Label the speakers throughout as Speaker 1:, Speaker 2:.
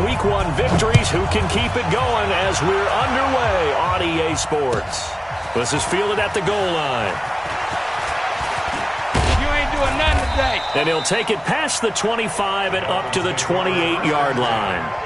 Speaker 1: Week 1 victories. Who can keep it going as we're underway on EA Sports? This is fielded at the goal line.
Speaker 2: You ain't doing nothing today.
Speaker 1: And he'll take it past the 25 and up to the 28-yard line.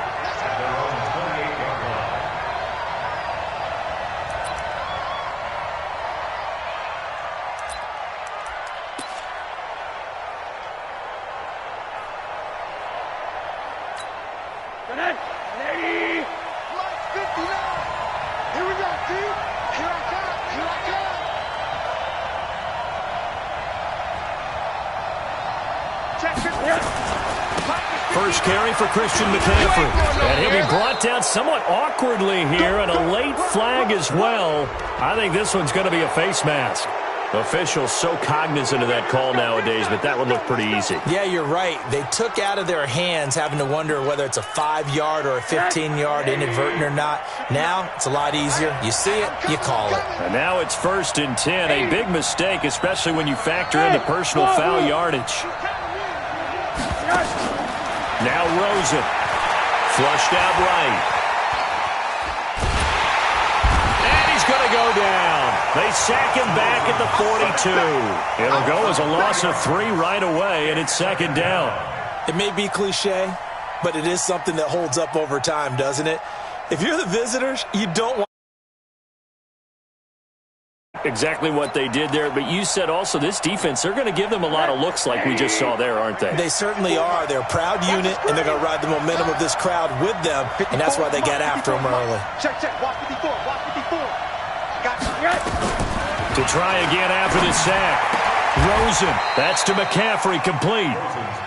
Speaker 1: First carry for Christian McCaffrey. And he'll be brought down somewhat awkwardly here, and a late flag as well. I think this one's going to be a face mask. Officials so cognizant of that call nowadays, but that would look pretty easy.
Speaker 3: Yeah, you're right. They took out of their hands having to wonder whether it's a 5-yard or a 15-yard inadvertent or not. Now, it's a lot easier. You see it, you call it.
Speaker 1: And now it's 1st and 10. A big mistake, especially when you factor in the personal foul yardage. Now Rosen. Flushed out right. And he's going to go down. They sack him back at the 42. It'll go as a loss of 3 right away, and it's 2nd down.
Speaker 3: It may be cliche, but it is something that holds up over time, doesn't it? If you're the visitors, you don't want
Speaker 1: exactly what they did there, but you said also this defense, they're going to give them a lot of looks like we just saw there, aren't they?
Speaker 3: They certainly are. They're a proud unit, and they're going to ride the momentum of this crowd with them, and that's why they got after them early.
Speaker 2: Check. Watch 54. Watch 54.
Speaker 1: To try again after the sack. Rosen. That's to McCaffrey, complete.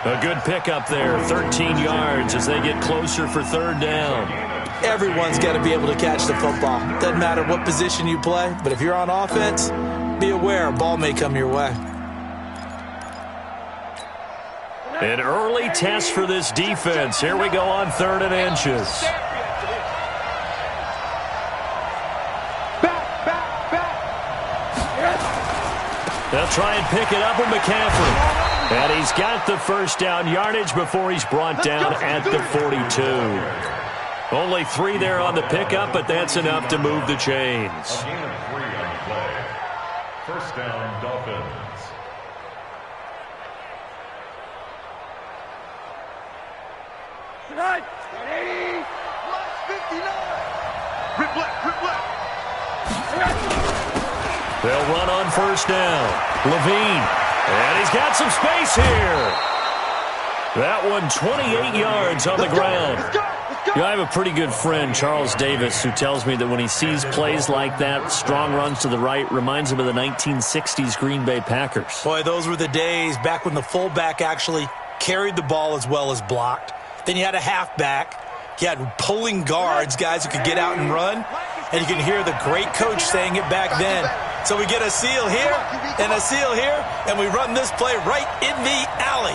Speaker 1: A good pickup there, 13 yards as they get closer for 3rd down.
Speaker 3: Everyone's got to be able to catch the football. Doesn't matter what position you play, but if you're on offense, be aware a ball may come your way.
Speaker 1: An early test for this defense. Here we go on 3rd and inches. They'll try and pick it up with McCaffrey. And he's got the 1st down yardage before he's brought down at the 42. Only 3 there on the pickup, but that's enough to move the chains.
Speaker 4: A gain of 3 on the play. 1st down, Dolphins.
Speaker 2: Tonight, 80. Plus 59. Rip left.
Speaker 1: They'll run on 1st down. Levine. And he's got some space here. That one 28 yards on the ground. I have a pretty good friend, Charles Davis, who tells me that when he sees plays like that, strong runs to the right, reminds him of the 1960s Green Bay Packers.
Speaker 3: Boy, those were the days back when the fullback actually carried the ball as well as blocked. Then you had a halfback. You had pulling guards, guys who could get out and run. And you can hear the great coach saying it back then. So we get a seal here and a seal here, and we run this play right in the alley.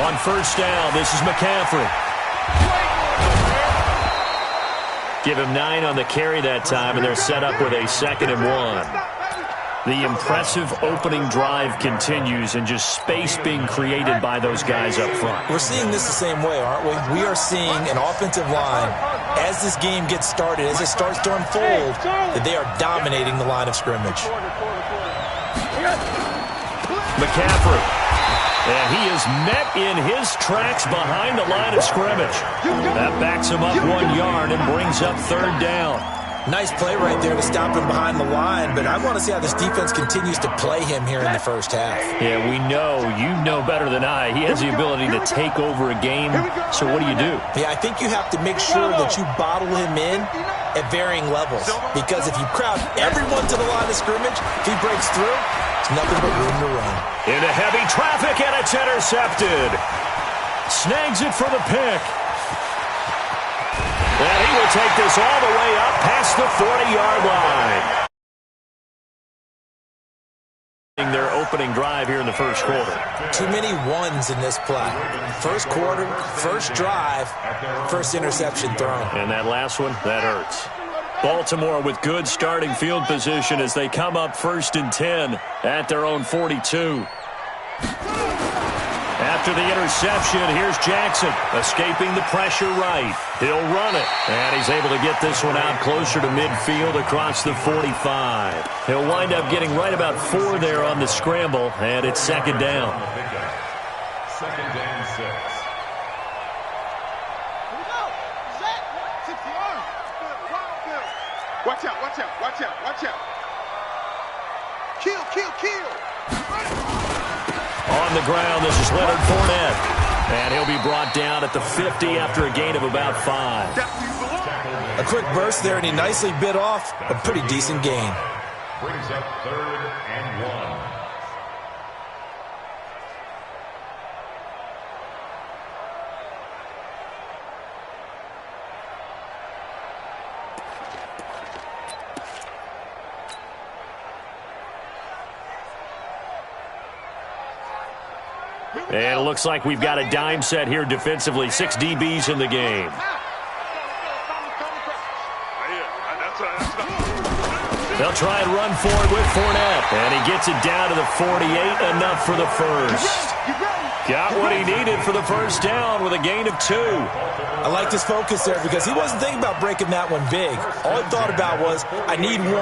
Speaker 1: On 1st down, this is McCaffrey. Give him 9 on the carry that time, and they're set up with a 2nd and 1. The impressive opening drive continues, and just space being created by those guys up front.
Speaker 3: We're seeing this the same way, aren't we? We are seeing an offensive line, as this game gets started, as it starts to unfold, that they are dominating the line of scrimmage.
Speaker 1: McCaffrey. And he is met in his tracks behind the line of scrimmage. That backs him up 1 yard and brings up 3rd down.
Speaker 3: Nice play right there to stop him behind the line, but I want to see how this defense continues to play him here in the 1st half.
Speaker 1: Yeah, we know. You know better than I. He has the ability to take over a game. So what do?
Speaker 3: Yeah, I think you have to make sure that you bottle him in at varying levels, because if you crowd everyone to the line of scrimmage, if he breaks through, it's nothing but room to run.
Speaker 1: Into heavy traffic, and it's intercepted. Snags it for the pick. And he will take this all the way up past the 40-yard line. Their opening drive here in the 1st quarter.
Speaker 3: Too many ones in this play. 1st quarter, 1st drive, 1st interception thrown.
Speaker 1: And that last one, that hurts. Baltimore with good starting field position as they come up 1st and 10 at their own 42. At After the interception, here's Jackson, escaping the pressure right. He'll run it, and he's able to get this one out closer to midfield across the 45. He'll wind up getting right about 4 there on the scramble, and it's second down.
Speaker 4: Second and 6.
Speaker 2: Watch out, watch out, watch out, watch out. Kill, kill, kill.
Speaker 1: On the ground, this is Leonard Fournette. And he'll be brought down at the 50 after a gain of about 5.
Speaker 3: A quick burst there, and he nicely bit off a pretty decent gain.
Speaker 4: Brings up 3rd and 1.
Speaker 1: And it looks like we've got a dime set here defensively. 6 DBs in the game. They'll try and run forward with Fournette. And he gets it down to the 48, enough for the first. Got what he needed for the first down with a gain of 2.
Speaker 3: I like his focus there because he wasn't thinking about breaking that one big. All he thought about was, I need 1.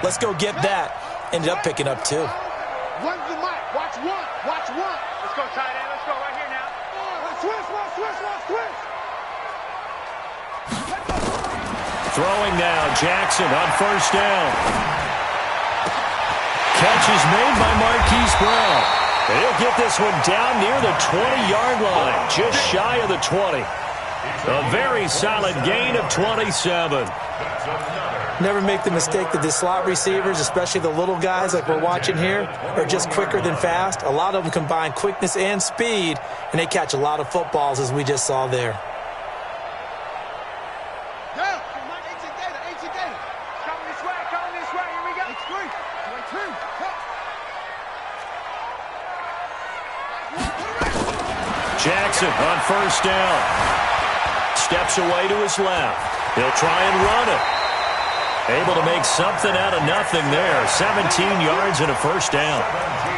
Speaker 3: Let's go get that. Ended up picking up 2.
Speaker 2: Run the mic. Watch 1. Watch 1. Let's go, tight end. Let's go right here now. Switch, switch, switch, switch.
Speaker 1: Throwing now, Jackson on first down. Catch is made by Marquise Brown. And he'll get this one down near the 20-yard line, just shy of the 20. A very solid gain of 27.
Speaker 3: Never make the mistake that the slot receivers, especially the little guys like we're watching here, are just quicker than fast. A lot of them combine quickness and speed, and they catch a lot of footballs, as we just saw there.
Speaker 1: Jackson on first down. Steps away to his left. He'll try and run it. Able to make something out of nothing there. 17 yards and a first down.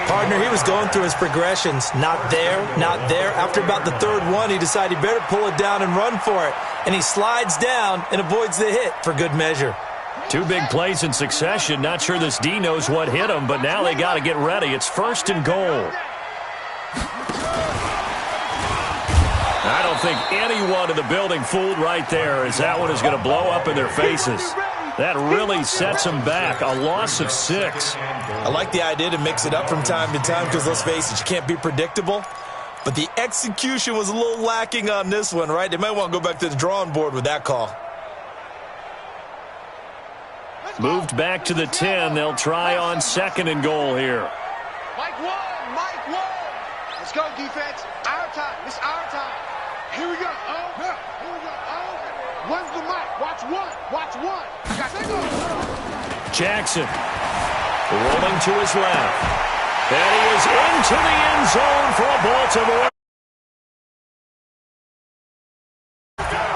Speaker 3: Partner, he was going through his progressions. Not there, not there. After about the 3rd one, he decided he better pull it down and run for it. And he slides down and avoids the hit for good measure.
Speaker 1: 2 big plays in succession. Not sure this D knows what hit him, but now they got to get ready. It's 1st and goal. I don't think anyone in the building fooled right there, as that one is going to blow up in their faces. That really sets them back. A loss of 6.
Speaker 3: I like the idea to mix it up from time to time because, let's face it, you can't be predictable. But the execution was a little lacking on this one, right? They might want to go back to the drawing board with that call.
Speaker 1: Moved back to the 10. They'll try on 2nd and goal here.
Speaker 2: Mike 1. Mike 1. Let's go, defense. Our time. It's our time. Here we go. Oh, here we go. Oh. One's the mic. Watch 1. Watch 1. I got that.
Speaker 1: Jackson rolling to his left. And he is into the end zone for a Baltimore.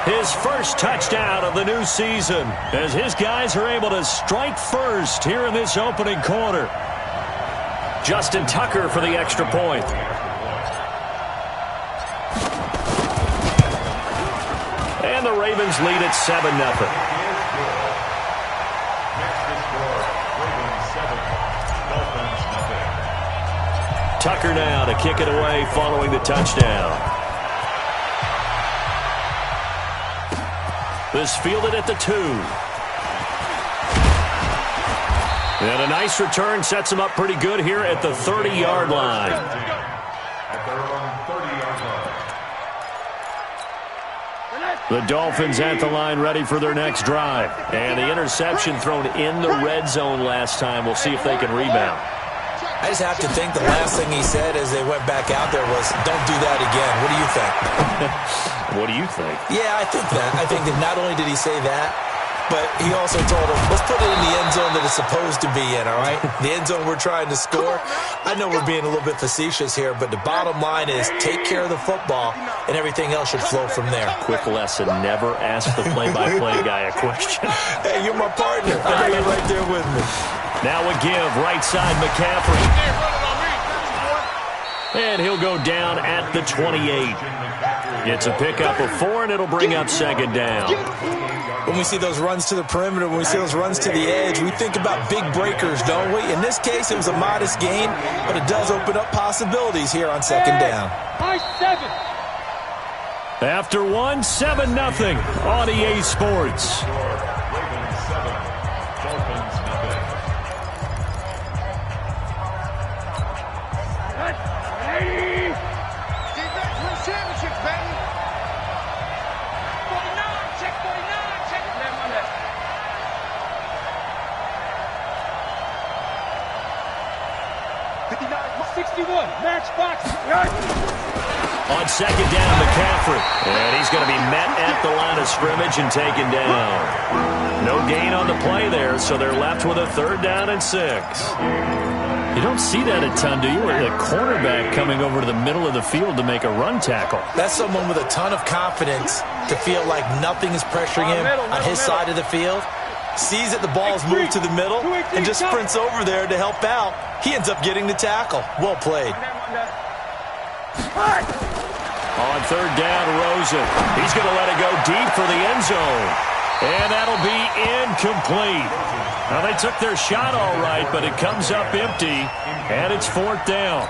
Speaker 1: His first touchdown of the new season as his guys are able to strike first here in this opening quarter. Justin Tucker for the extra point. And the Ravens lead at 7-0. Tucker now to kick it away following the touchdown. This fielded at the 2. And a nice return sets him up pretty good here at the 30-yard line.
Speaker 4: At their own 30-yard line.
Speaker 1: The Dolphins at the line ready for their next drive. And the interception thrown in the red zone last time. We'll see if they can rebound.
Speaker 3: I just have to think the last thing he said as they went back out there was, don't do that again. What do you think?
Speaker 1: What do you think?
Speaker 3: Yeah, I think that. I think that not only did he say that, but he also told him, let's put it in the end zone that it's supposed to be in, all right? The end zone we're trying to score. I know we're being a little bit facetious here, but the bottom line is take care of the football, and everything else should flow from there.
Speaker 1: Quick lesson, never ask the play-by-play guy a question.
Speaker 3: Hey, you're my partner. I know you're right there with me.
Speaker 1: Now a give, right side McCaffrey. And he'll go down at the 28. It's a pickup of 4, and it'll bring up second down.
Speaker 3: When we see those runs to the perimeter, when we see those runs to the edge, we think about big breakers, don't we? In this case, it was a modest gain, but it does open up possibilities here on second down.
Speaker 1: After 1, 7-0 on EA Sports.
Speaker 4: Ravens 7, Dolphins nothing.
Speaker 2: Defense wins championships, baby. 49, check 49, check.
Speaker 5: Match box.
Speaker 1: On second down, McCaffrey. And he's going to be met at the line of scrimmage and taken down. No gain on the play there, so they're left with a 3rd down and 6. You don't see that a ton, do you? A cornerback coming over to the middle of the field to make a run tackle.
Speaker 3: That's someone with a ton of confidence to feel like nothing is pressuring him on his side of the field. Sees that the ball's moved to the middle and just sprints over there to help out. He ends up getting the tackle. Well played.
Speaker 1: On 3rd down, Rosen. He's going to let it go deep for the end zone. And that'll be incomplete. Now, they took their shot all right, but it comes up empty, and it's 4th down.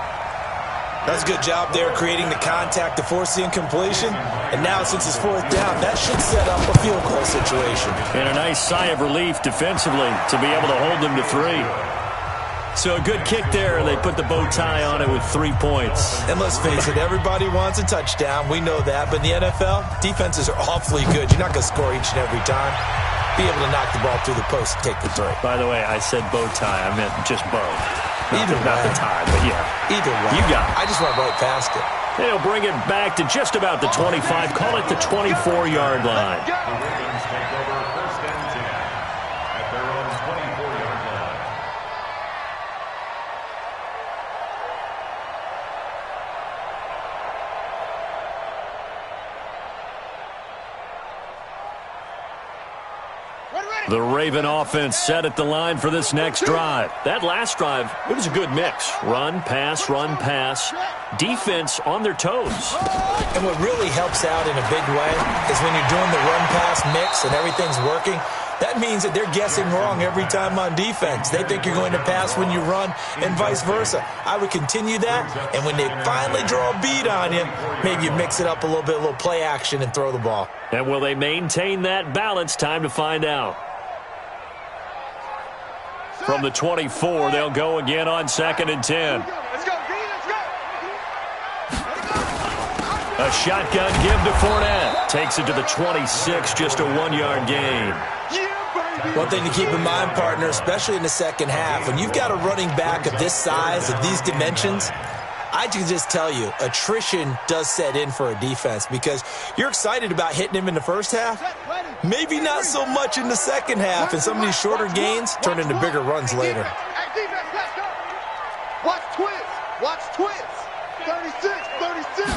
Speaker 3: That's a good job there creating the contact to force the incompletion. And now, since it's 4th down, that should set up a field goal situation.
Speaker 1: And a nice sigh of relief defensively to be able to hold them to 3. So a good kick there, and they put the bow tie on it with 3 points.
Speaker 3: And let's face it, everybody wants a touchdown. We know that. But in the NFL, defenses are awfully good. You're not going to score each and every time. Be able to knock the ball through the post and take the 3.
Speaker 1: By the way, I said bow tie. I meant just bow.
Speaker 3: Either way.
Speaker 1: Not the tie, but yeah.
Speaker 3: Either way.
Speaker 1: You got it.
Speaker 3: I just went right past it.
Speaker 1: They'll bring it back to just about the 25. Call it the 24-yard line.
Speaker 4: The Ravens take over 1st and 10 at their own 24-yard line.
Speaker 1: The Raven offense set at the line for this next drive. That last drive, it was a good mix. Run, pass, defense on their toes.
Speaker 3: And what really helps out in a big way is when you're doing the run-pass mix and everything's working, that means that they're guessing wrong every time on defense. They think you're going to pass when you run and vice versa. I would continue that, and when they finally draw a beat on you, maybe you mix it up a little bit, a little play action, and throw the ball.
Speaker 1: And will they maintain that balance? Time to find out. From the 24, they'll go again on 2nd and 10.
Speaker 2: Let's go, D, let's go.
Speaker 1: A shotgun give to Fournette. Takes it to the 26, just a 1-yard gain.
Speaker 3: One thing to keep in mind, partner, especially in the second half, when you've got a running back of this size, of these dimensions, I can just tell you, attrition does set in for a defense because you're excited about hitting him in the first half, maybe not so much in the second half, and some of these shorter gains turn into bigger runs later.
Speaker 2: Hey, defense, let's go. Watch twist. Watch twist. 36, 36.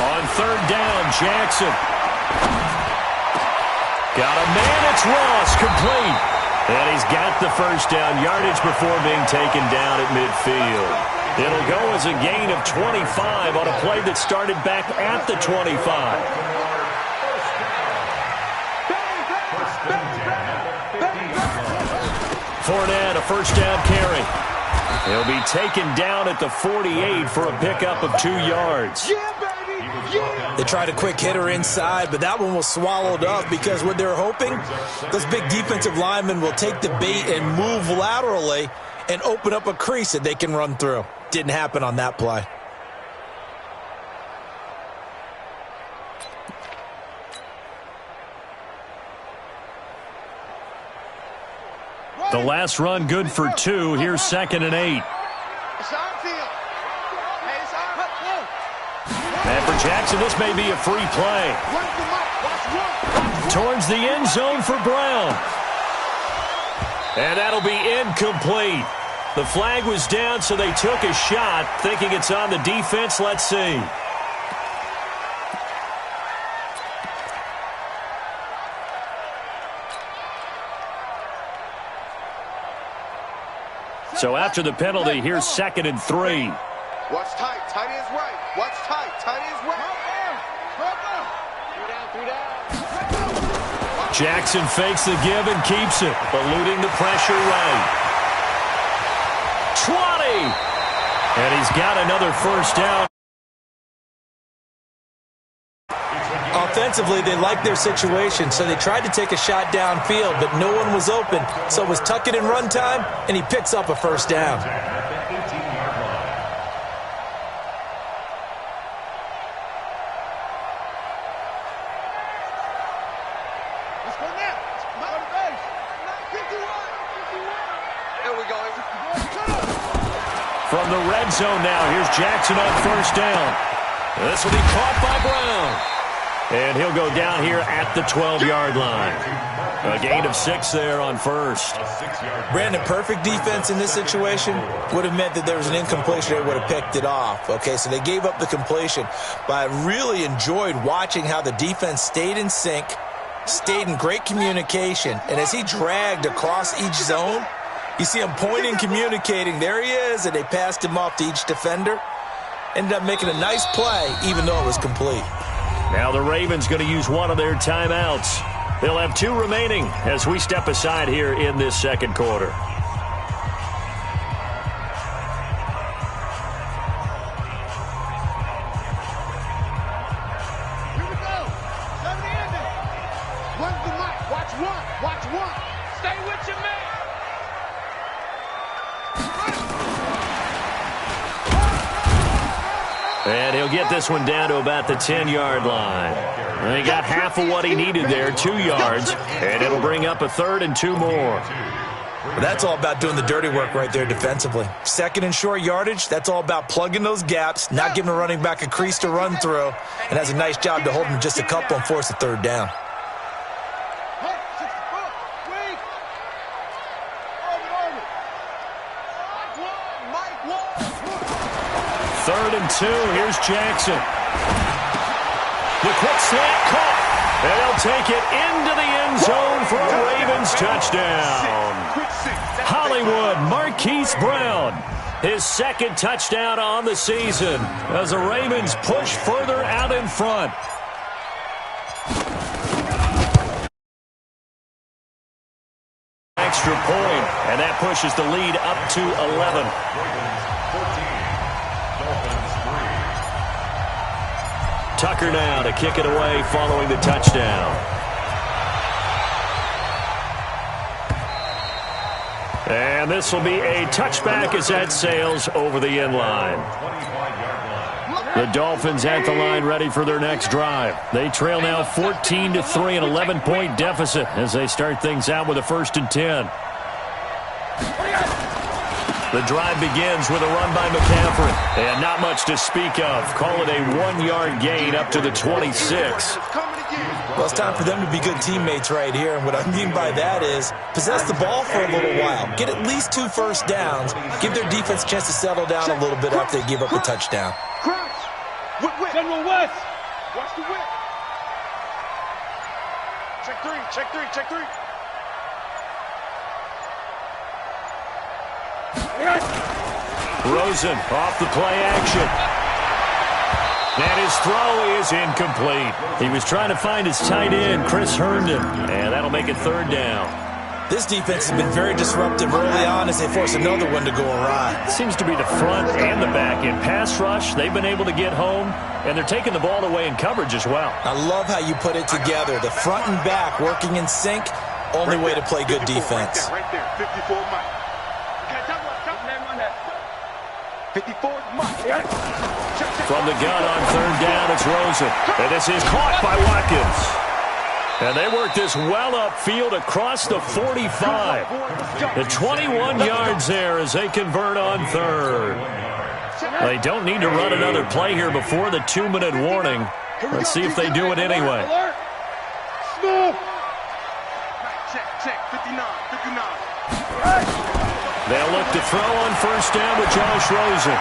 Speaker 1: On 3rd down, Jackson. Got a man, it's Ross, complete. And he's got the 1st down yardage before being taken down at midfield. It'll go as a gain of 25 on a play that started back at the 25. Fournette, a 1st down carry. He'll be taken down at the 48 for a pickup of 2 yards.
Speaker 3: They tried a quick hitter inside, but that one was swallowed up because what they're hoping, those big defensive linemen will take the bait and move laterally and open up a crease that they can run through. Didn't happen on that play.
Speaker 1: The last run good for 2. Here's 2nd and 8. And for Jackson, this may be a free play. Towards the end zone for Brown. And that'll be incomplete. The flag was down, so they took a shot, thinking it's on the defense. Let's see. So after the penalty, here's 2nd and 3.
Speaker 2: Watch tight. Tight ends right. Watch tight. Tight ends right. Three down.
Speaker 1: Jackson fakes the give and keeps it, eluding the pressure right. 20! And he's got another first down.
Speaker 3: Offensively, they liked their situation, so they tried to take a shot downfield, but no one was open. So it was tuck it in run time, and he picks up a first down.
Speaker 2: Let's go now. Go to base. 51. There we go.
Speaker 1: From the red zone now, here's Jackson on first down. This will be caught by Brown. And he'll go down here at the 12-yard line. A gain of 6 there on first.
Speaker 3: Brandon, perfect defense in this situation would have meant that there was an incompletion. They would have picked it off. Okay, so they gave up the completion. But I really enjoyed watching how the defense stayed in sync, stayed in great communication. And as he dragged across each zone, you see him pointing, communicating. There he is, and they passed him off to each defender. Ended up making a nice play, even though it was complete.
Speaker 1: Now the Ravens going to use one of their timeouts. They'll have 2 remaining as we step aside here in this second quarter.
Speaker 2: Here we go. 7 ending. One's the mic. Watch one. Watch one. Stay with your man.
Speaker 1: And he'll get this one down to about the 10-yard line. And he got half of what he needed there, 2 yards, and it'll bring up a 3rd and 2 more.
Speaker 3: Well, that's all about doing the dirty work right there defensively. Second and short yardage, that's all about plugging those gaps, not giving a running back a crease to run through, and has a nice job to hold him just a couple and force a 3rd down.
Speaker 1: 3rd and 2. Here's Jackson. The quick snap caught. And they'll take it into the end zone for a Ravens touchdown. Hollywood Marquise Brown. His 2nd touchdown on the season as the Ravens push further out in front. Extra point, and that pushes the lead up to 11. Tucker now to kick it away following the touchdown. And this will be a touchback as that sails over the end line. The Dolphins at the line ready for their next drive. They trail now 14-3, an 11-point deficit as they start things out with a 1st and 10. The drive begins with a run by McCaffrey. And not much to speak of. Call it a 1-yard gain up to the 26.
Speaker 3: Well, it's time for them to be good teammates right here. And what I mean by that is possess the ball for a little while. Get at least 2 first downs. Give their defense a chance to settle down a little bit after they give up a touchdown.
Speaker 5: General West.
Speaker 2: Watch the whip. Check 3. Check 3. Check 3.
Speaker 1: Rosen off the play action. And his throw is incomplete. He was trying to find his tight end, Chris Herndon, and that'll make it 3rd down.
Speaker 3: This defense has been very disruptive early on as they force another one to go awry.
Speaker 1: Seems to be the front and the back. In pass rush, they've been able to get home, and they're taking the ball away in coverage as well.
Speaker 3: I love how you put it together. The front and back working in sync, only way to play good defense.
Speaker 2: Right there, 54 Mike. 54 Mike.
Speaker 1: From the gun on 3rd down, it's Rosen. And this is caught by Watkins. And they work this well upfield across the 45. The 21 yards there as they convert on 3rd. They don't need to run another play here before the 2-minute warning. Let's see if they do it anyway.
Speaker 2: Check, 59.
Speaker 1: They'll look to throw on 1st down with Josh Rosen.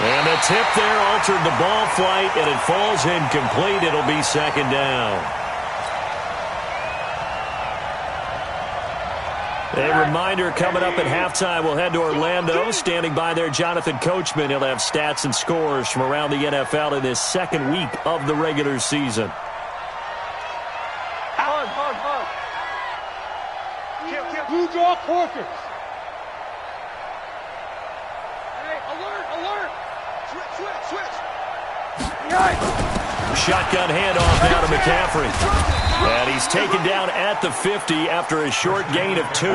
Speaker 1: And the tip there altered the ball flight, and it falls incomplete. It'll be 2nd down. A reminder coming up at halftime, we'll head to Orlando. Standing by there, Jonathan Coachman. He'll have stats and scores from around the NFL in this second week of the regular season.
Speaker 5: Hard. Blue draw quarters. Hey, alert. Switch.
Speaker 1: Shotgun handoff now to McCaffrey. And he's taken down at the 50 after a short gain of 2.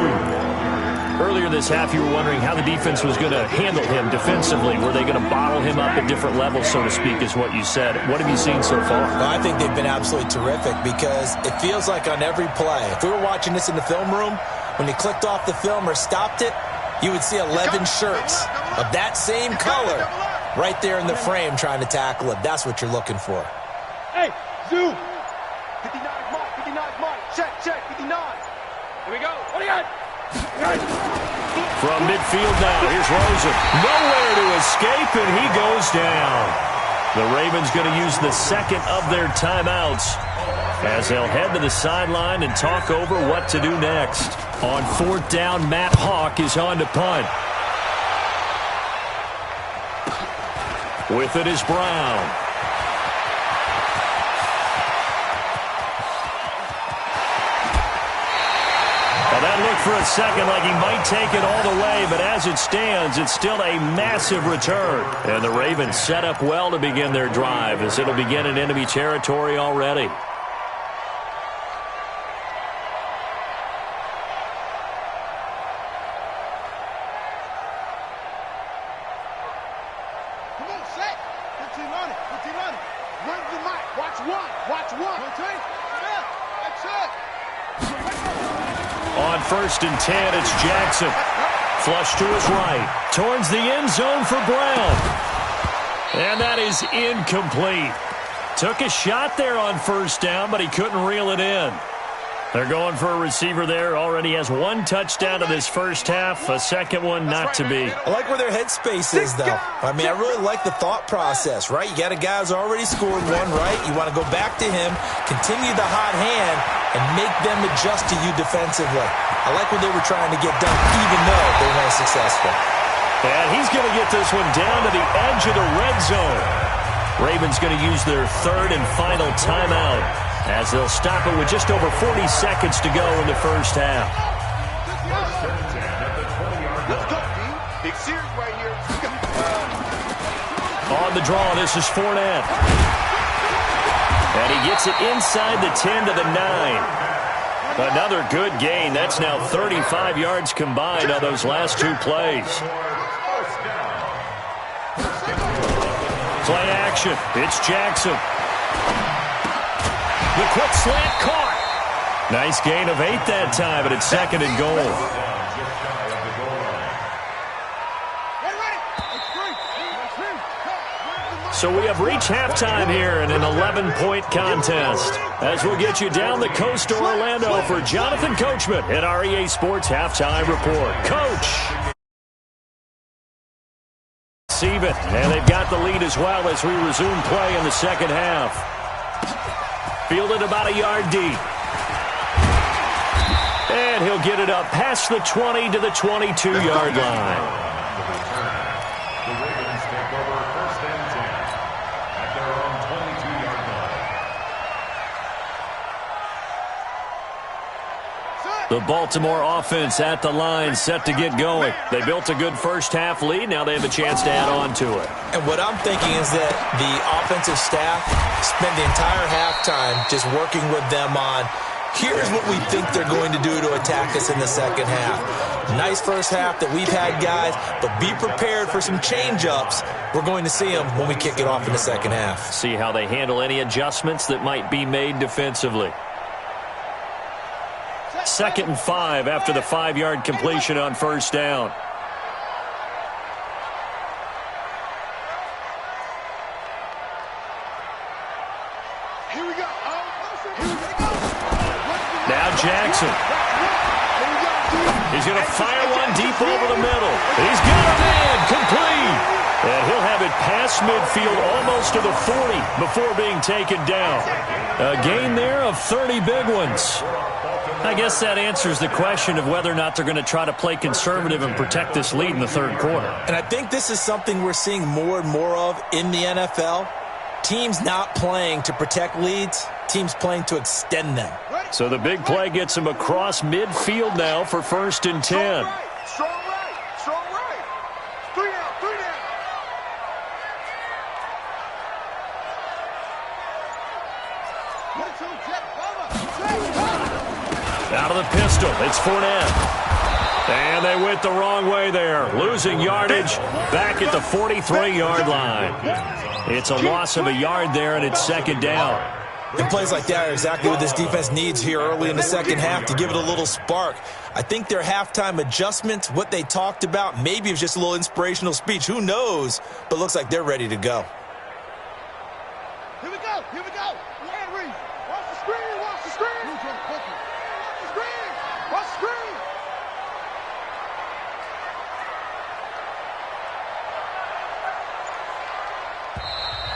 Speaker 1: Earlier this half, you were wondering how the defense was going to handle him defensively. Were they going to bottle him up at different levels, so to speak, is what you said. What have you seen so far?
Speaker 3: Well, I think they've been absolutely terrific because it feels like on every play, if we were watching this in the film room, when he clicked off the film or stopped it, you would see 11 shirts of that same color right there in the frame trying to tackle him. That's what you're looking for.
Speaker 5: Hey, zoom.
Speaker 2: 59 Mike. Check, 59. Here we go. What do you got?
Speaker 1: From midfield now, here's Rosen. Nowhere to escape, and he goes down. The Ravens going to use the second of their timeouts as they'll head to the sideline and talk over what to do next. On 4th down, Matt Hawk is on to punt. With it is Brown. Well, that looked for a second like he might take it all the way, but as it stands, it's still a massive return. And the Ravens set up well to begin their drive as it'll begin in enemy territory already.
Speaker 2: Come on, set. 15 on it. Run the mic. Watch one. Okay? That's it.
Speaker 1: On 1st and 10, it's Jackson. Flush to his right. Towards the end zone for Brown. And that is incomplete. Took a shot there on 1st down, but he couldn't reel it in. They're going for a receiver there. Already has 1 touchdown to this first half. A second one not to be.
Speaker 3: I like where their headspace is, though. I mean, I really like the thought process, right? You got a guy who's already scored one, right? You want to go back to him, continue the hot hand, and make them adjust to you defensively. I like what they were trying to get done, even though they weren't successful.
Speaker 1: And he's going to get this one down to the edge of the red zone. Ravens going to use their 3rd and final timeout as they'll stop it with just over 40 seconds to go in the first half.
Speaker 2: Let's go, D. Big series right here.
Speaker 1: On the draw, this is Fournette. And he gets it inside the 10 to the 9. Another good gain. That's now 35 yards combined on those last 2 plays. Play action. It's Jackson. The quick slant caught. Nice gain of 8 that time, but it's 2nd and goal. So we have reached halftime here in an 11-point contest. As we'll get you down the coast to Orlando for Jonathan Coachman at our EA Sports Halftime Report. Coach! Receive it, and they've got the lead as well as we resume play in the second half. Fielded about a yard deep. And he'll get it up past the 20 to the 22-yard line.
Speaker 4: The Ravens take over 1st and 10 at their own 22-yard line.
Speaker 1: The Baltimore offense at the line, set to get going. They built a good first half lead. Now they have a chance to add on to it.
Speaker 3: And what I'm thinking is that the offensive staff spent the entire halftime just working with them on, here's what we think they're going to do to attack us in the second half. Nice first half that we've had, guys, but be prepared for some change-ups. We're going to see them when we kick it off in the second half.
Speaker 1: See how they handle any adjustments that might be made defensively. 2nd and 5 after the 5-yard completion on 1st down.
Speaker 2: Here we go.
Speaker 1: Now Jackson. He's going to fire one deep over the middle. He's got a man complete. And he'll have it past midfield almost to the 40 before being taken down. A gain there of 30 big ones. I guess that answers the question of whether or not they're going to try to play conservative and protect this lead in the third quarter.
Speaker 3: And I think this is something we're seeing more and more of in the NFL. Teams not playing to protect leads, teams playing to extend them.
Speaker 1: So the big play gets him across midfield now for 1st and 10.
Speaker 2: Strong right, strong right. 3 down, 3 down.
Speaker 1: Out of the pistol, it's Fournette. And they went the wrong way there, losing yardage back at the 43-yard line. It's a loss of a yard there, and it's 2nd down.
Speaker 3: And plays like that are exactly what this defense needs here early in the second half to give it a little spark. I think their halftime adjustments, what they talked about, maybe it was just a little inspirational speech. Who knows? But looks like they're ready to go.
Speaker 2: Here we go, here we go. Land read. Watch the screen, watch the screen. Watch the screen, watch the screen.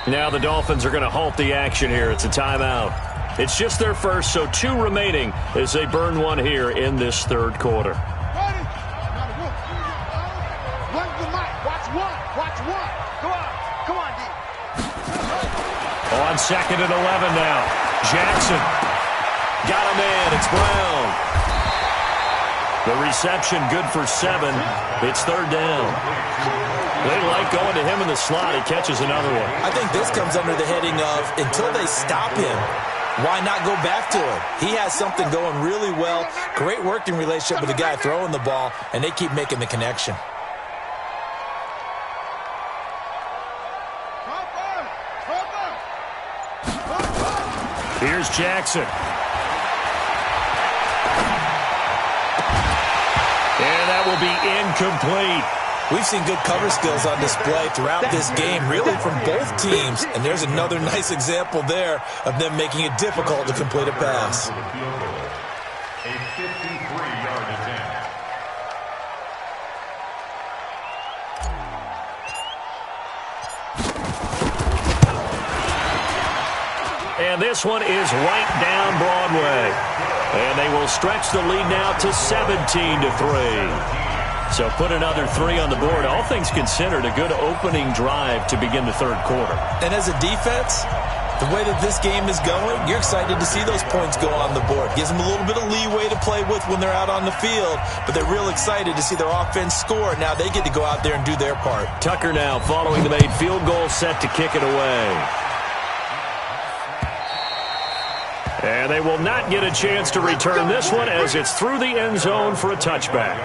Speaker 1: Now the Dolphins are going to halt the action here. It's a timeout. It's just their first, so 2 remaining as they burn one here in this third quarter.
Speaker 2: Ready? Run the mic. Watch one. Watch one. Come on, D.
Speaker 1: On 2nd and 11 now. Jackson. Got a man. It's Brown. The reception good for 7. It's 3rd down. They like going to him in the slot. He catches another one.
Speaker 3: I think this comes under the heading of until they stop him, why not go back to him? He has something going really well. Great working relationship with the guy throwing the ball, and they keep making the connection.
Speaker 1: Here's Jackson. And that will be incomplete.
Speaker 3: We've seen good cover skills on display throughout this game, really from both teams. And there's another nice example there of them making it difficult to complete a pass.
Speaker 4: A 53-yard attempt.
Speaker 1: And this one is right down Broadway. And they will stretch the lead now to 17-3. So put another 3 on the board. All things considered, a good opening drive to begin the third quarter.
Speaker 3: And as a defense, the way that this game is going, you're excited to see those points go on the board. Gives them a little bit of leeway to play with when they're out on the field, but they're real excited to see their offense score. Now they get to go out there and do their part.
Speaker 1: Tucker now following the made field goal, set to kick it away. And they will not get a chance to return this one as it's through the end zone for a touchback.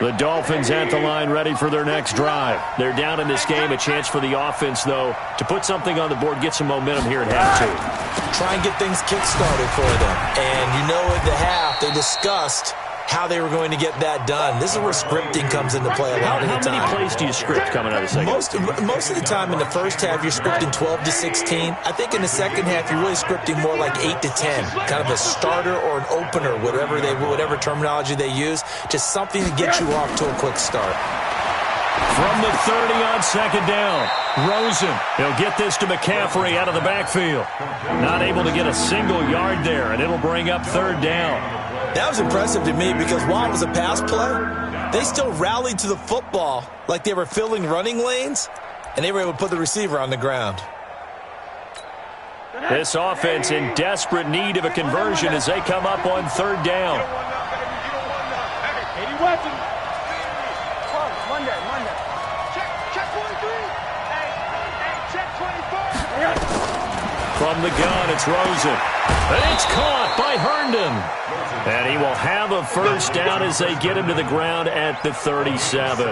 Speaker 1: The Dolphins at the line ready for their next drive. They're down in this game. A chance for the offense, though, to put something on the board, get some momentum here at half 2.
Speaker 3: Try and get things kick-started for them. And you know at the half, they discussed how they were going to get that done. This is where scripting comes into play a lot of the time.
Speaker 1: How many plays do you script coming out of the second?
Speaker 3: Most of the time in the first half, you're scripting 12 to 16. I think in the second half, you're really scripting more like 8 to 10. Kind of a starter or an opener, whatever terminology they use. Just something to get you off to a quick start.
Speaker 1: From the 30 on 2nd down, Rosen. He'll get this to McCaffrey out of the backfield. Not able to get a single yard there, and it'll bring up 3rd down.
Speaker 3: That was impressive to me because while it was a pass play, they still rallied to the football like they were filling running lanes, and they were able to put the receiver on the ground.
Speaker 1: This offense in desperate need of a conversion as they come up on 3rd down. From the gun, it's Rosen. And it's caught by Herndon. And he will have a 1st down as they get him to the ground at the 37.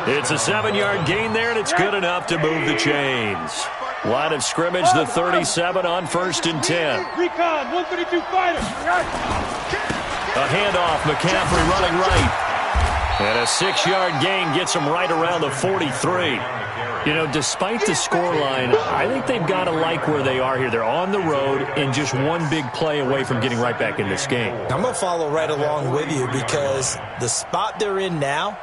Speaker 1: It's a 7-yard gain there, and it's good enough to move the chains. Line of scrimmage, the 37 on 1st and 10.
Speaker 5: Recon, 132 fighter.
Speaker 1: A handoff, McCaffrey running right. And a 6-yard gain gets him right around the 43. You know, despite the scoreline, I think they've got to like where they are here. They're on the road and just one big play away from getting right back in this game.
Speaker 3: I'm going to follow right along with you because the spot they're in now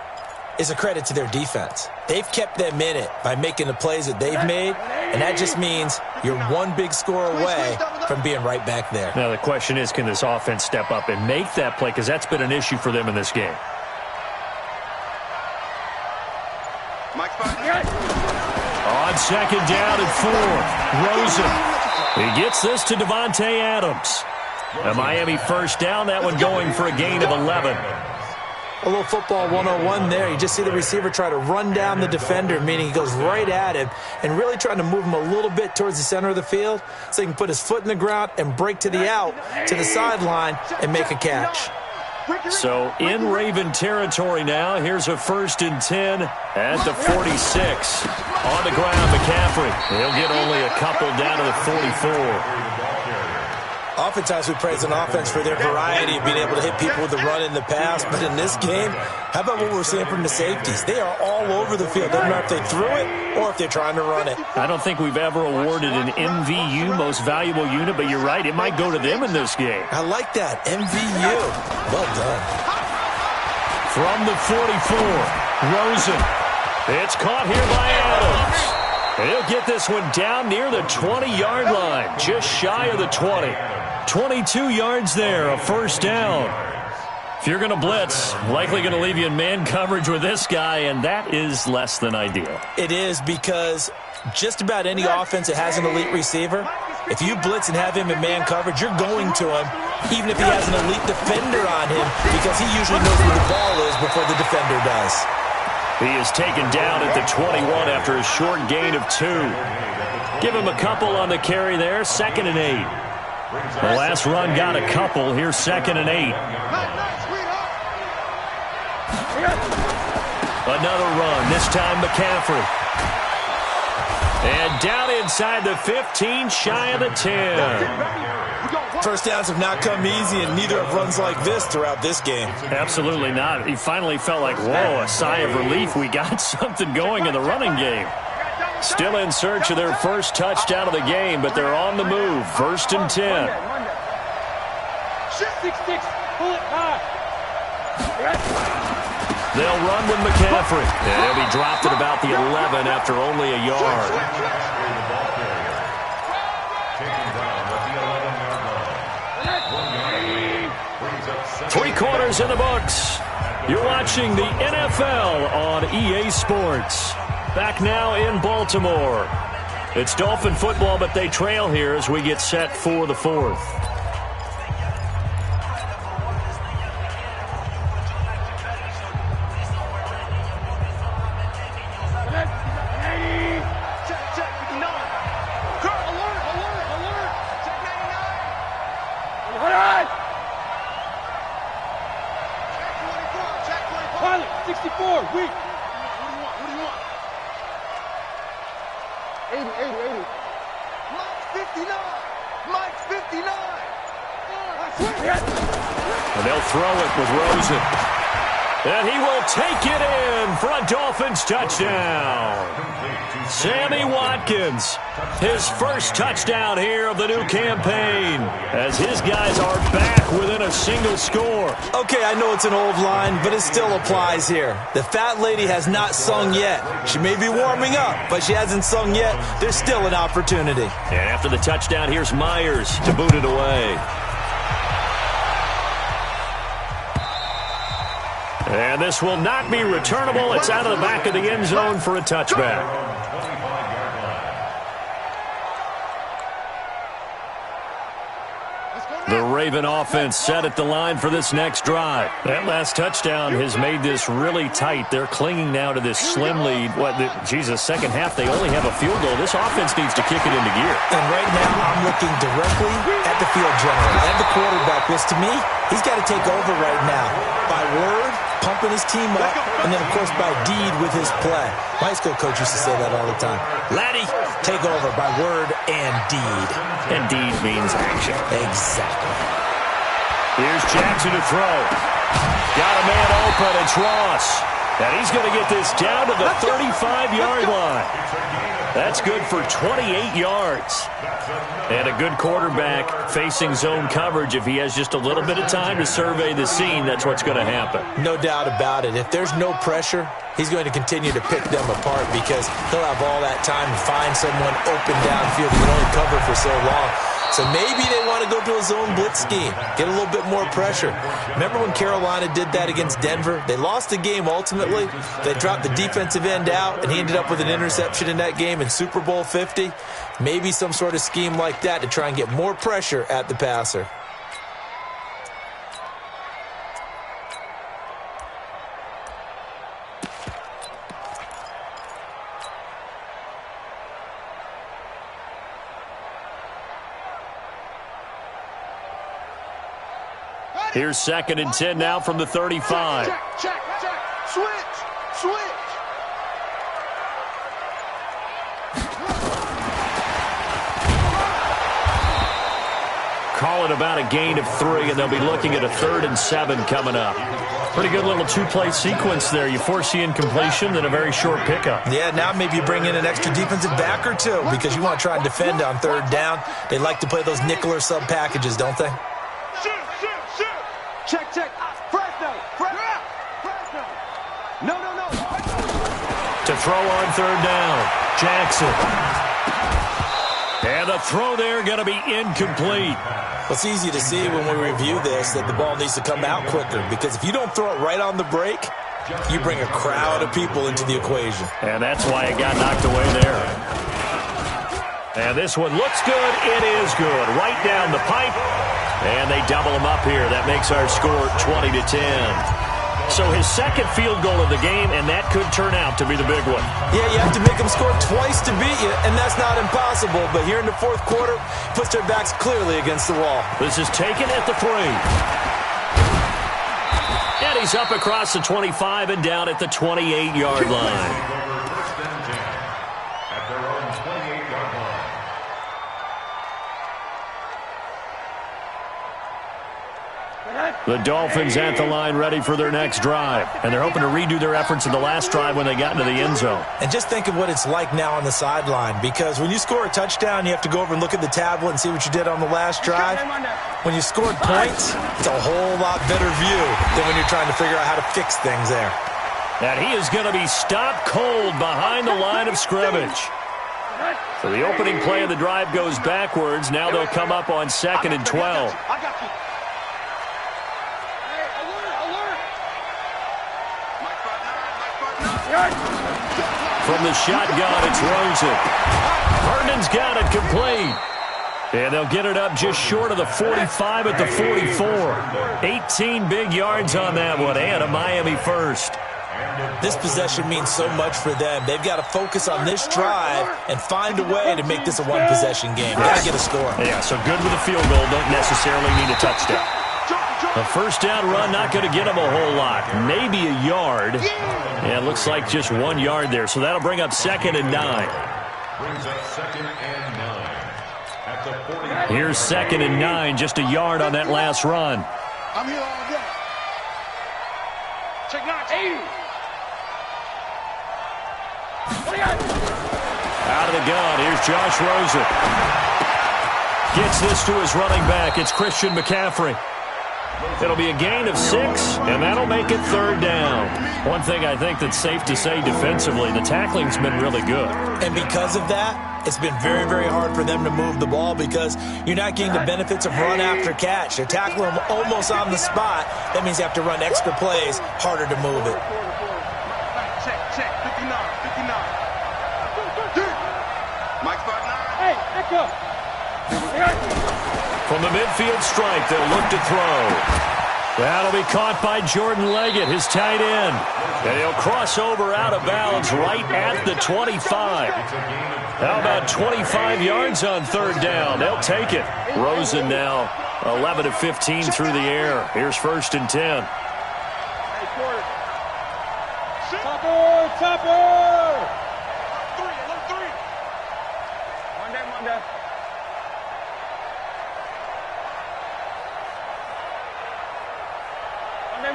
Speaker 3: is a credit to their defense. They've kept them in it by making the plays that they've made, and that just means you're one big score away from being right back there.
Speaker 1: Now, the question is, can this offense step up and make that play? Because that's been an issue for them in this game. On second down and 4, Rosen. He gets this to Devontae Adams. A Miami first down, that one going for a gain of 11.
Speaker 3: A little football 101 there. You just see the receiver try to run down the defender, meaning he goes right at him and really trying to move him a little bit towards the center of the field so he can put his foot in the ground and break to the out, to the sideline, and make a catch.
Speaker 1: So in Raven territory now, here's a 1st and 10 at the 46. On the ground, McCaffrey. He'll get only a couple down to the 44.
Speaker 3: Oftentimes we praise an offense for their variety of being able to hit people with the run in the pass, but in this game, how about what we're seeing from the safeties? They are all over the field. Doesn't matter if they threw it or if they're trying to run it.
Speaker 1: I don't think we've ever awarded an MVU, most valuable unit, but you're right, it might go to them in this game.
Speaker 3: I like that, MVU. Well done.
Speaker 1: From the 44, Rosen. It's caught here by Adams. He'll get this one down near the 20-yard line, just shy of the 20. 22 yards there, a first down. If you're going to blitz, likely going to leave you in man coverage with this guy, and that is less than ideal.
Speaker 3: It is because just about any offense that has an elite receiver, if you blitz and have him in man coverage, you're going to him, even if he has an elite defender on him, because he usually knows where the ball is before the defender does.
Speaker 1: He is taken down at the 21 after a short gain of 2. Give him a couple on the carry there, 2nd and 8. The last run got a couple. Here's 2nd and 8. Another run, this time McCaffrey. And down inside the 15, shy of the 10.
Speaker 3: First downs have not come easy, and neither have runs like this throughout this game.
Speaker 1: Absolutely not. He finally felt like, whoa, a sigh of relief. We got something going in the running game. Still in search of their first touchdown of the game, but they're on the move. 1st and 10.
Speaker 5: 6-6, pull it high.
Speaker 1: They'll run with McCaffrey. And he dropped at about the 11 after only a yard. 3 quarters in the books. You're watching the NFL on EA Sports. Back now in Baltimore. It's Dolphin football, but they trail here as we get set for the 4th.
Speaker 5: Pilot, 64, weak. What do you want? 80. Mike's 59.
Speaker 1: And they'll throw it with Rosen. And he will take it in for a Dolphins touchdown. Sammy Watkins, his first touchdown here of the new campaign, as his guys are back within a single score.
Speaker 3: Okay, I know it's an old line, but it still applies here. The fat lady has not sung yet. She may be warming up, but she hasn't sung yet. There's still an opportunity.
Speaker 1: And after the touchdown, here's Myers to boot it away. And this will not be returnable. It's out of the back of the end zone for a touchback. The Raven offense set at the line for this next drive. That last touchdown has made this really tight. They're clinging now to this slim lead. Second half, they only have a field goal. This offense needs to kick it into gear.
Speaker 3: And right now, I'm looking directly at the field general and the quarterback, which to me, he's got to take over right now. By word, pumping his team up, and then, of course, by deed with his play. My high school coach used to say that all the time. Laddie, take over by word and deed.
Speaker 1: And deed means action.
Speaker 3: Exactly.
Speaker 1: Here's Jackson to throw. Got a man open. It's Ross. And he's going to get this down to the 35-yard line. That's good for 28 yards. And a good quarterback facing zone coverage. If he has just a little bit of time to survey the scene, that's what's going to happen.
Speaker 3: No doubt about it. If there's no pressure, he's going to continue to pick them apart because he'll have all that time to find someone open downfield. He can only cover for so long. So maybe they want to go to a zone blitz scheme, get a little bit more pressure. Remember when Carolina did that against Denver? They lost the game ultimately. They dropped the defensive end out, and he ended up with an interception in that game in Super Bowl 50. Maybe some sort of scheme like that to try and get more pressure at the passer.
Speaker 1: Here's 2nd and 10 now from the 35.
Speaker 2: Check. Switch.
Speaker 1: Call it about a gain of 3, and they'll be looking at a 3rd and 7 coming up. Pretty good little two-play sequence there. You force the incompletion, then a very short pickup.
Speaker 3: Yeah, now maybe you bring in an extra defensive back or two because you want to try and defend on 3rd down. They like to play those nickel or sub packages, don't they?
Speaker 2: Check. Fresno. No.
Speaker 1: To throw on 3rd down, Jackson. And the throw there going to be incomplete.
Speaker 3: Well, it's easy to see when we review this that the ball needs to come out quicker because if you don't throw it right on the break, you bring a crowd of people into the equation.
Speaker 1: And that's why it got knocked away there. And this one looks good. It is good. Right down the pipe. And they double him up here. That makes our score 20-10. So his 2nd field goal of the game, and that could turn out to be the big one.
Speaker 3: Yeah, you have to make them score twice to beat you, and that's not impossible. But here in the 4th quarter, puts their backs clearly against the wall.
Speaker 1: This is taken at the 3. And he's up across the 25 and down at the 28-yard line. The Dolphins at the line ready for their next drive. And they're hoping to redo their efforts in the last drive when they got into the end zone.
Speaker 3: And just think of what it's like now on the sideline because when you score a touchdown, you have to go over and look at the tablet and see what you did on the last drive. When you scored points, it's a whole lot better view than when you're trying to figure out how to fix things there.
Speaker 1: And he is going to be stopped cold behind the line of scrimmage. So the opening play of the drive goes backwards. Now they'll come up on 2nd and 12.
Speaker 2: I got you.
Speaker 1: From the shotgun, it's Rosen. Herndon's got it complete. And they'll get it up just short of the 45 at the 44. 18 big yards on that one, and a Miami first.
Speaker 3: This possession means so much for them. They've got to focus on this drive and find a way to make this a one-possession game. Got to get a score.
Speaker 1: Yeah, so good with a field goal. Don't necessarily need a touchdown. A 1st down run, not going to get them a whole lot. Maybe a yard. Yeah, it looks like just 1 yard there. So that'll bring up 2nd and 9.
Speaker 4: Brings up 2nd and 9 at the 40.
Speaker 1: Here's 2nd and 9, just a yard on that last run.
Speaker 2: I'm here all day. Check 9. 80.
Speaker 1: Out of the gun, here's Josh Rosen. Gets this to his running back. It's Christian McCaffrey. It'll be a gain of 6, and that'll make it 3rd down. One thing I think that's safe to say defensively, the tackling's been really good.
Speaker 3: And because of that, it's been very, very hard for them to move the ball because you're not getting the benefits of run after catch. They're tackling them almost on the spot. That means you have to run extra plays, harder to move it.
Speaker 2: Check. 59. Mike 59.
Speaker 5: Hey, echo.
Speaker 1: From the midfield stripe, they'll look to throw. That'll be caught by Jordan Leggett, his tight end. And he'll cross over out of bounds right at the 25. How about 25 yards on 3rd down? They'll take it. Rosen now 11 of 15 through the air. Here's 1st and 10.
Speaker 5: Topper!
Speaker 2: Three. Monday.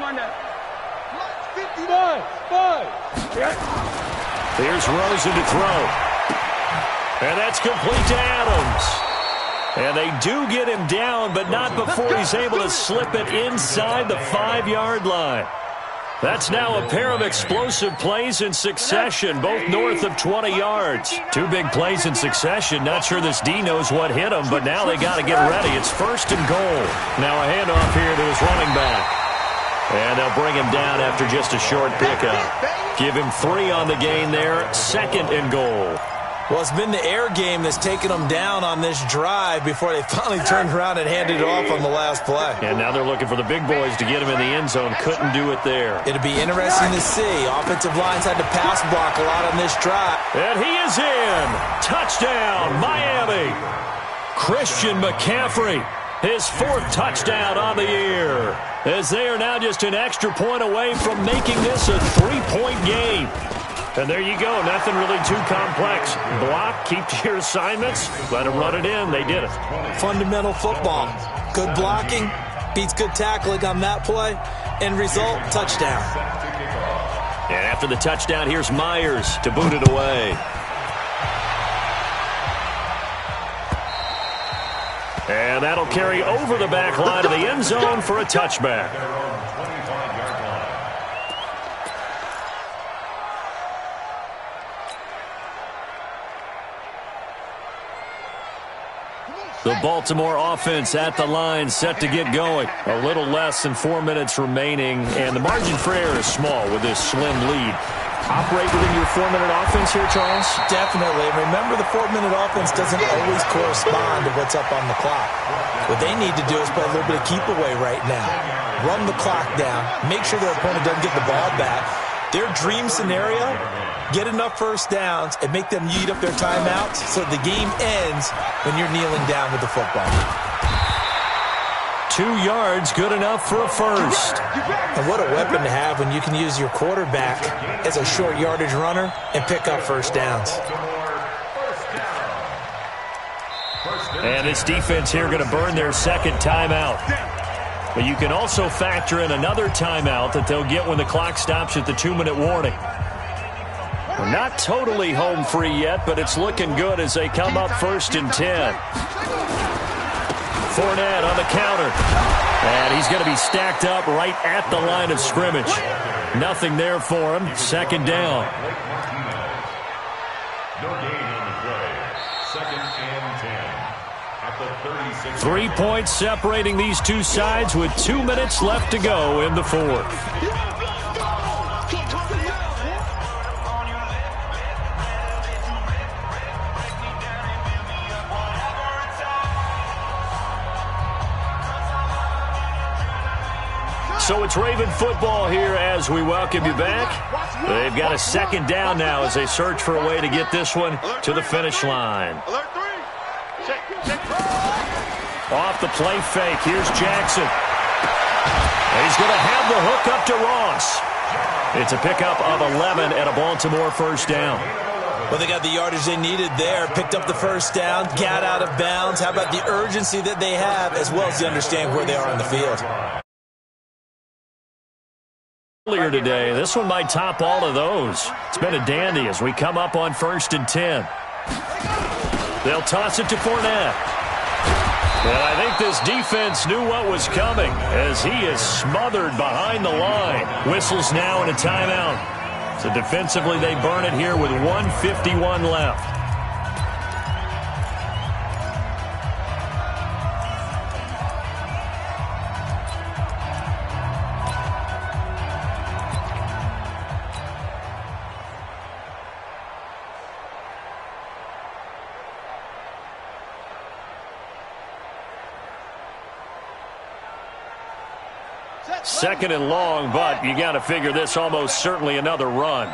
Speaker 2: Monday.
Speaker 5: 5.
Speaker 1: Here's Rosen to throw. And that's complete to Adams. And they do get him down, but not before he's able to slip it inside the 5-yard line. That's now a pair of explosive plays in succession, both north of 20 yards. 2 big plays in succession. Not sure this D knows what hit him, but now they got to get ready. It's 1st and goal. Now a handoff here to his running back. And they'll bring him down after just a short pickup. Give him 3 on the gain there. 2nd and goal.
Speaker 3: Well, it's been the air game that's taken them down on this drive before they finally turned around and handed it off on the last play.
Speaker 1: And now they're looking for the big boys to get him in the end zone. Couldn't do it there.
Speaker 3: It'll be interesting to see. Offensive lines had to pass block a lot on this drive.
Speaker 1: And he is in. Touchdown, Miami. Christian McCaffrey, his 4th touchdown on the year, as they are now just an extra point away from making this a 3-point game. And there you go. Nothing really too complex. Block, keep to your assignments, let them run it in. They did it.
Speaker 3: Fundamental football. Good blocking beats good tackling on that play. End result, touchdown.
Speaker 1: And after the touchdown, here's Myers to boot it away. And that'll carry over the back line of the end zone for a touchback. The Baltimore offense at the line, set to get going. A little less than 4 minutes remaining, and the margin for error is small with this slim lead. Operate within your 4-minute offense here, Charles?
Speaker 3: Definitely. Remember, the 4-minute offense doesn't always correspond to what's up on the clock. What they need to do is play a little bit of keep away right now. Run the clock down. Make sure their opponent doesn't get the ball back. Their dream scenario, get enough first downs and make them eat up their timeouts so the game ends when you're kneeling down with the football.
Speaker 1: 2 yards, good enough for a first.
Speaker 3: And what a weapon to have when you can use your quarterback as a short yardage runner and pick up first downs.
Speaker 1: And this defense here going to burn their 2nd timeout. But you can also factor in another timeout that they'll get when the clock stops at the 2-minute warning. We're not totally home free yet, but it's looking good as they come up 1st and 10. Fournette on the counter. And he's going to be stacked up right at the line of scrimmage. Nothing there for him. 2nd down.
Speaker 4: No gain on the play. 2nd and 10. At the 36.
Speaker 1: 3 points separating these two sides with 2 minutes left to go in the 4th. So it's Raven football here as we welcome you back. They've got a 2nd down now as they search for a way to get this one to the finish line. Off the play fake, here's Jackson. And he's going to have the hook up to Ross. It's a pickup of 11 and a Baltimore 1st down.
Speaker 3: Well, they got the yardage they needed there, picked up the 1st down, got out of bounds. How about the urgency that they have as well as to understand where they are on the field?
Speaker 1: Earlier today, this one might top all of those. It's been a dandy as we come up on 1st and 10. They'll toss it to Fournette. And I think this defense knew what was coming as he is smothered behind the line. Whistles now and a timeout. So defensively, they burn it here with 1:51 left. Second and long, but you got to figure this almost certainly another run.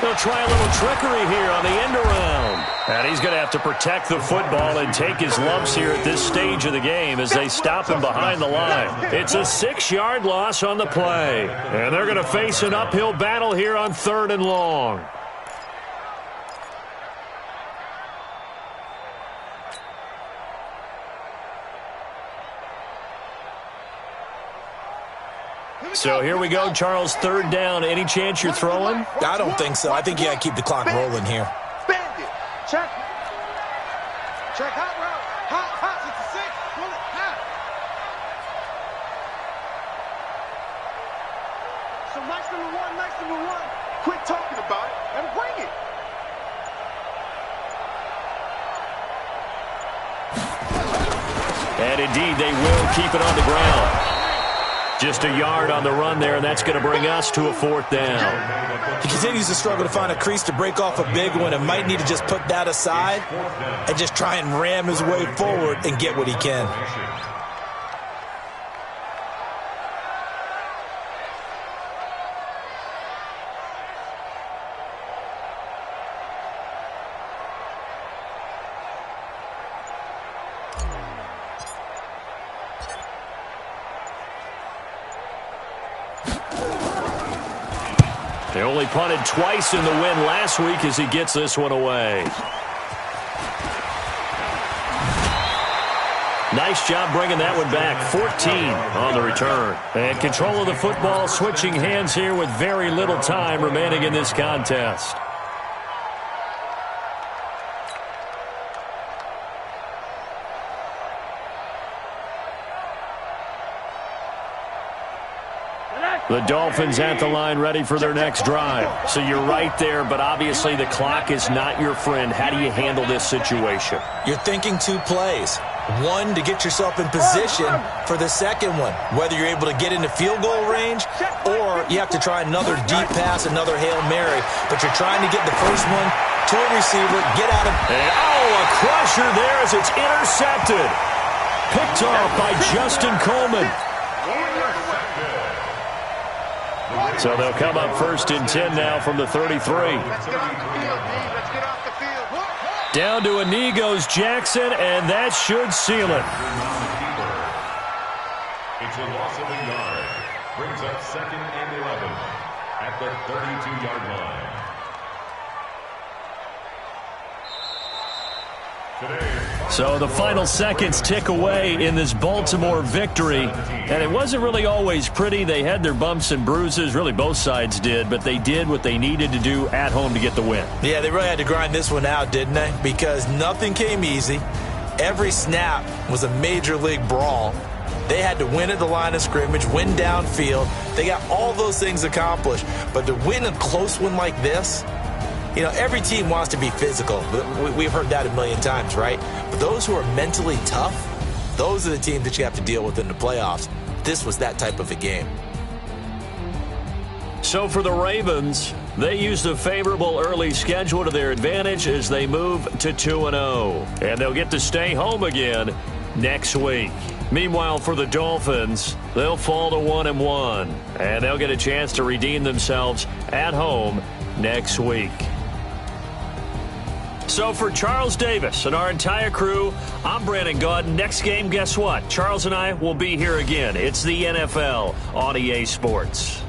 Speaker 1: They'll try a little trickery here on the end around. And he's going to have to protect the football and take his lumps here at this stage of the game as they stop him behind the line. It's a 6-yard loss on the play. And they're going to face an uphill battle here on 3rd and long. So here we go, Charles, third down. Any chance you're throwing?
Speaker 3: I don't think so. I think you got to keep the clock rolling here.
Speaker 2: Bend it. Check. Check hot route. Hot. It's a 6. Pull it. Hot. So nice number one. Quit talking about it and bring it.
Speaker 1: And indeed, they will keep it on the ground. Just a yard on the run there, and that's going to bring us to a fourth down.
Speaker 3: He continues to struggle to find a crease to break off a big one and might need to just put that aside and just try and ram his way forward and get what he can.
Speaker 1: They only punted twice in the win last week as he gets this one away. Nice job bringing that one back. 14 on the return. And control of the football, switching hands here with very little time remaining in this contest. The Dolphins at the line ready for their next drive. So you're right there, but obviously the clock is not your friend. How do you handle this situation?
Speaker 3: You're thinking 2 plays. One, to get yourself in position for the second one, whether you're able to get into field goal range or you have to try another deep pass, another Hail Mary. But you're trying to get the first one to a receiver, get out of...
Speaker 1: And, a crusher there as it's intercepted. Picked off by Justin Coleman. So they'll come up first and 10 now from the 33.
Speaker 2: Let's get off the field, D. Let's get off the field.
Speaker 1: Down to IrineuJoe's Jackson, and that should seal it.
Speaker 4: It's a loss of a yard. Brings up 2nd and 11 at the 32-yard line.
Speaker 1: So the final seconds tick away in this Baltimore victory. And it wasn't really always pretty. They had their bumps and bruises. Really, both sides did. But they did what they needed to do at home to get the win.
Speaker 3: Yeah, they really had to grind this one out, didn't they? Because nothing came easy. Every snap was a major league brawl. They had to win at the line of scrimmage, win downfield. They got all those things accomplished. But to win a close one like this, you know, every team wants to be physical. We've heard that a million times, right? But those who are mentally tough, those are the teams that you have to deal with in the playoffs. This was that type of a game.
Speaker 1: So for the Ravens, they used a favorable early schedule to their advantage as they move to 2-0. And they'll get to stay home again next week. Meanwhile, for the Dolphins, they'll fall to 1-1. And they'll get a chance to redeem themselves at home next week. So for Charles Davis and our entire crew, I'm Brandon Gaudin. Next game, guess what? Charles and I will be here again. It's the NFL on EA Sports.